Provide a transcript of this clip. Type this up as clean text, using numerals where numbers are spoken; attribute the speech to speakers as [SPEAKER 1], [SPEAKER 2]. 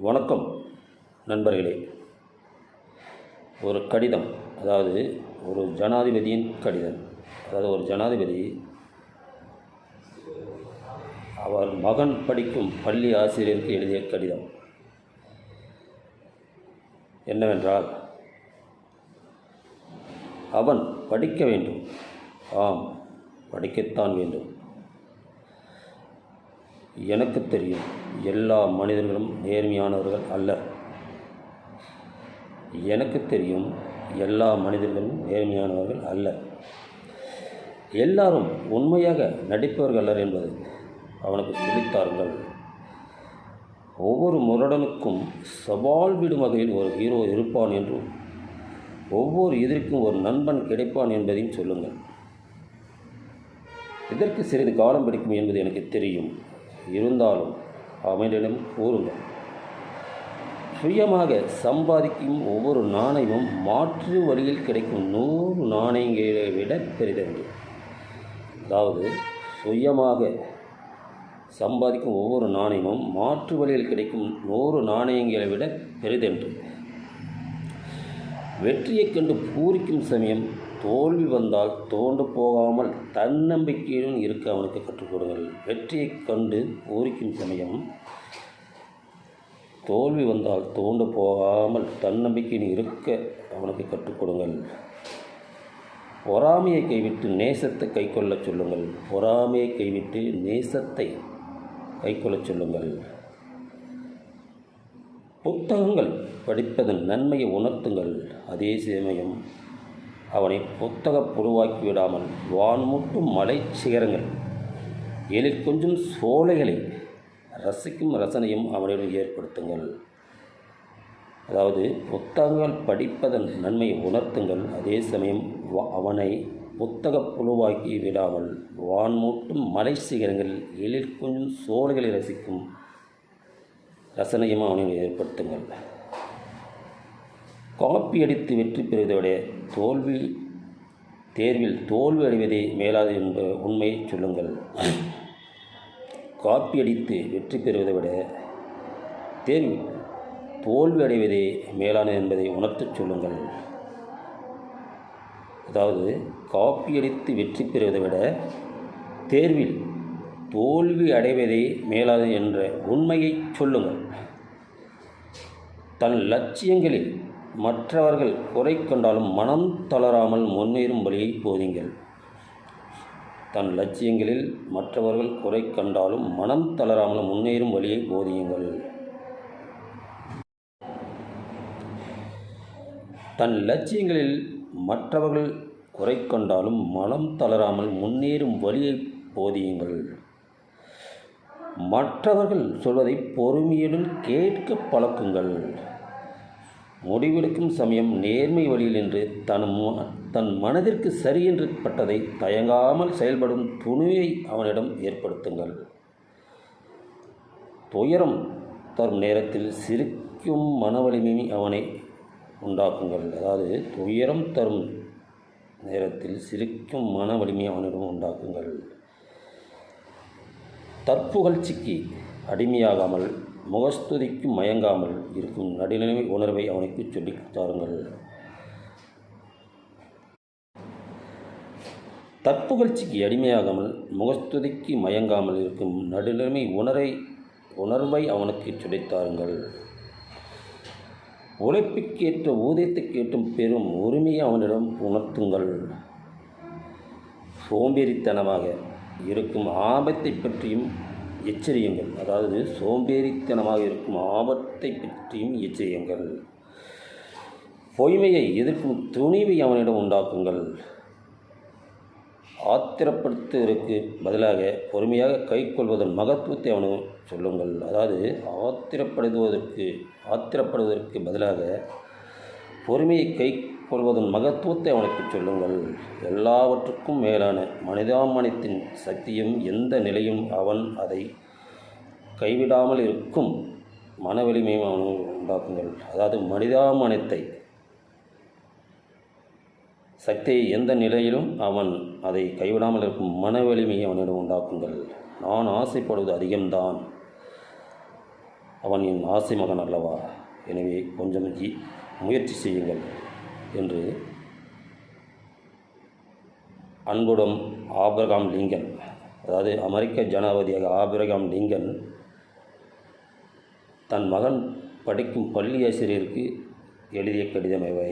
[SPEAKER 1] வணக்கம் நண்பர்களே. ஒரு கடிதம், அதாவது ஒரு ஜனாதிபதியின் கடிதம். ஒரு ஜனாதிபதி அவர் மகன் படிக்கும் பள்ளி ஆசிரியருக்கு எழுதிய கடிதம் என்னவென்றால், அவன் படிக்க வேண்டும். ஆம், படிக்கத்தான் வேண்டும். எனக்கு தெரியும், எல்லா மனிதர்களும் நேர்மையானவர்கள் அல்ல. எனக்கு தெரியும், எல்லா மனிதர்களும் நேர்மையானவர்கள் அல்ல. எல்லாரும் உண்மையாக நடிப்பவர்கள் அல்லர் என்பது அவனுக்கு சொல்லித்தாருங்கள். ஒவ்வொரு முரடனுக்கும் சவால் விடும் வகையில் ஒரு ஹீரோ இருப்பான் என்றும், ஒவ்வொரு எதிர்க்கும் ஒரு நண்பன் கிடைப்பான் என்பதையும் சொல்லுங்கள். இதற்கு சிறிது காலம் பிடிக்கும் என்பது எனக்கு தெரியும். இருந்தாலும் அவனிடம் கூறுங்கள். சுயமாக சம்பாதிக்கும் ஒவ்வொரு நாணயமும் மாற்று வழியில் கிடைக்கும் 100 நாணயங்களை விட பெரிதென்று. அதாவது, சுயமாக சம்பாதிக்கும் ஒவ்வொரு நாணயமும் மாற்று வழியில் கிடைக்கும் 100 நாணயங்களை விட பெரிதென்று. வெற்றியைக் கண்டு பூரிக்கும் சமயம் தோல்வி வந்தால் தோண்டு போகாமல் தன்னம்பிக்கையுடன் இருக்க அவனுக்கு கற்றுக் கொடுங்கள். வெற்றியைக் கண்டு பூரிக்கும் சமயம் தோல்வி வந்தால் தோண்டு போகாமல் தன்னம்பிக்கையுடன் இருக்க அவனுக்கு கற்றுக் கொடுங்கள். பொறாமையை கைவிட்டு நேசத்தை கைக்கொள்ளச் சொல்லுங்கள். பொறாமையை கைவிட்டு நேசத்தை கைக்கொள்ளச் சொல்லுங்கள். புத்தகங்கள் படிப்பதன் நன்மையை உணர்த்துங்கள். அதே சமயம் அவனை புத்தக புழுவாக்கி விடாமல் வான்முட்டும் மலை சிகரங்கள், எழில் கொஞ்சம் சோலைகளை ரசிக்கும் ரசனையும் அவனிடம் ஏற்படுத்துங்கள். அதாவது, புத்தகங்கள் படிப்பதன் நன்மையை உணர்த்துங்கள். அதே சமயம் அவனை புத்தக புழுவாக்கி விடாமல் வான்மூட்டும் மலை சிகரங்கள், எழில் கொஞ்சம் சோலைகளை ரசிக்கும் ரசனையும் அவனிடம் ஏற்படுத்துங்கள். காப்பி அடித்து வெற்றி பெறுவதை விட தேர்வில் தோல்வி அடைவதே மேலாது என்ற உண்மையை சொல்லுங்கள். காப்பி அடித்து வெற்றி பெறுவதை விட தேர்வில் தோல்வி அடைவதே மேலானது என்பதை உணர்த்தச் சொல்லுங்கள். அதாவது, காப்பி அடித்து வெற்றி பெறுவதை விட தேர்வில் தோல்வி அடைவதே மேலாது என்ற உண்மையை சொல்லுங்கள். தன் லட்சியங்களில் மற்றவர்கள் குறை கண்டாலும் மனம் தளராமல் முன்னேறும் வழியை போதிங்கள். தன் லட்சியங்களில் மற்றவர்கள் குறை கண்டாலும் மனம் தளராமல் முன்னேறும் வழியை போதியுங்கள். தன் லட்சியங்களில் மற்றவர்கள் குறை கண்டாலும் மனம் தளராமல் முன்னேறும் வழியை போதியுங்கள். மற்றவர்கள் சொல்வதை பொறுமையுடன் கேட்க பழக்குங்கள். முடிவெடுக்கும் சமயம் நேர்மை வழியில் என்று தன் மனதிற்கு சரியென்று பட்டதை தயங்காமல் செயல்படும் துணிவை அவனிடம் ஏற்படுத்துங்கள். துயரம் தரும் நேரத்தில் சிரிக்கும் மன வலிமையை அவனை உண்டாக்குங்கள். அதாவது, துயரம் தரும் நேரத்தில் சிரிக்கும் மன வலிமையை அவனிடம் உண்டாக்குங்கள். தற்புகழ்ச்சிக்கு அடிமையாகாமல் முகஸ்துதிக்கு மயங்காமல் இருக்கும் நடுநிலைமை உணர்வை அவனுக்கு சொல்லித் தாருங்கள். தற்புகழ்ச்சிக்கு அடிமையாகாமல் முகஸ்துதிக்கு மயங்காமல் இருக்கும் நடுநிலைமை உணர்வை அவனுக்கு சொல்லித்தாருங்கள். உழைப்புக்கேற்ற ஊதியத்தை கேட்டும் பெரும் உரிமையை அவனிடம் உணர்த்துங்கள். சோம்பேறித்தனமாக இருக்கும் ஆபத்தை பற்றியும் எச்சரியுங்கள். அதாவது, சோம்பேறித்தனமாக இருக்கும் ஆபத்தை பற்றியும் எச்சரியுங்கள். பொய்மையை எதிர்க்கும் துணிவை அவனிடம் உண்டாக்குங்கள். ஆத்திரப்படுத்துவதற்கு பதிலாக பொறுமையாக கைக்கொள்வதன் மகத்துவத்தை அவனுக்கு சொல்லுங்கள். அதாவது, ஆத்திரப்படுவதற்கு பதிலாக பொறுமையை கைக்கொள்வதன் மகத்துவத்தை அவனுக்கு சொல்லுங்கள். எல்லாவற்றுக்கும் மேலான மனிதாமனத்தின் சக்தியும் எந்த நிலையும் அவன் அதை கைவிடாமல் இருக்கும் மன வலிமையும் அவனுக்கு உண்டாக்குங்கள். அதாவது, மனிதாமனத்தை சக்தியை எந்த நிலையிலும் அவன் அதை கைவிடாமல் இருக்கும் மன வலிமையை அவனிடம் உண்டாக்குங்கள். நான் ஆசைப்படுவது அதிகம்தான். அவன் என் ஆசை மகன் அல்லவா, எனவே கொஞ்சம் முயற்சி செய்யுங்கள் என்று அன்புடன் ஆபிரகாம் லிங்கன், அதாவது அமெரிக்க ஜனாதிபதியாக ஆபிரகாம் லிங்கன் தன் மகன் படிக்கும் பள்ளி ஆசிரியருக்கு எழுதிய கடிதம் இவை.